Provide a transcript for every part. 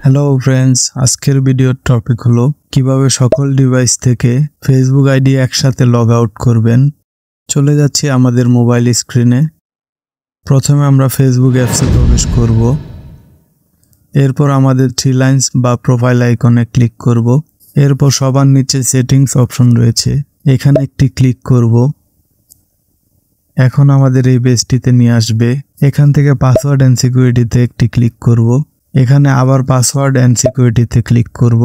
Hello friends, আজকের ভিডিওর topic হলো কিভাবে সকল ডিভাইস থেকে ফেসবুক আইডি একসাথে লগ আউট করবেন। চলে যাচ্ছি আমাদের মোবাইল স্ক্রিনে। প্রথমে আমরা ফেসবুক অ্যাপসে প্রবেশ করব। এরপর আমাদের থ্রি লাইন্স বা প্রোফাইল আইকনে ক্লিক করব। এরপর সবার নিচে সেটিংস অপশন রয়েছে, এখানে একটি ক্লিক করব। এখন আমাদের এই পেজটিতে নিয়ে আসবে। এখান থেকে পাসওয়ার্ড এন্ড সিকিউরিটিতে একটি ক্লিক করব। এখানে আবার পাসওয়ার্ড এন্ড সিকিউরিটিতে ক্লিক করব।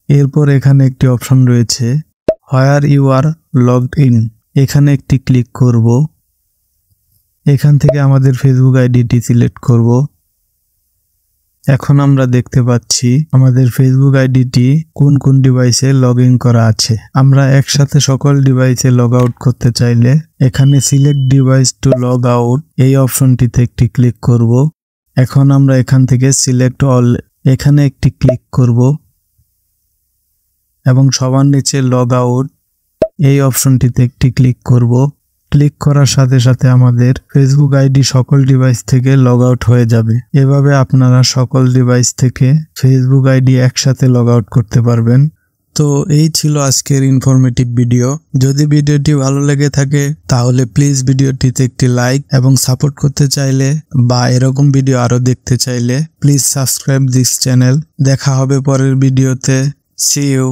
এরপর এখানে একটি অপশন রয়েছে where you are logged in, এখানে একটি ক্লিক করব। এখান থেকে আমাদের ফেসবুক আইডিটি সিলেক্ট করব। এখন আমরা দেখতে পাচ্ছি আমাদের ফেসবুক আইডিটি কোন কোন ডিভাইসে লগ ইন করা আছে। আমরা একসাথে সকল ডিভাইসে লগ আউট করতে চাইলে এখানে select device to log out এই অপশনটিতে একটি ক্লিক করব। এখন আমরা এখান থেকে সিলেক্ট অল এখানে একটি ক্লিক করব এবং সবার নিচে লগ আউট এই অপশনটিতে একটি ক্লিক করব। ক্লিক করার সাথে সাথে আমাদের ফেসবুক আইডি সকল ডিভাইস থেকে লগ আউট হয়ে যাবে। এভাবে আপনারা সকল ডিভাইস থেকে ফেসবুক আইডি একসাথে লগ আউট করতে পারবেন। তো এই ছিল আজকের ইনফরমেটিভ ভিডিও। যদি ভিডিওটি ভালো লেগে থাকে তাহলে প্লিজ ভিডিওটিতে একটি লাইক এবং সাপোর্ট করতে চাইলে বা এরকম ভিডিও আরো দেখতে চাইলে প্লিজ সাবস্ক্রাইব দিস চ্যানেল। দেখা হবে পরের ভিডিওতে। See you.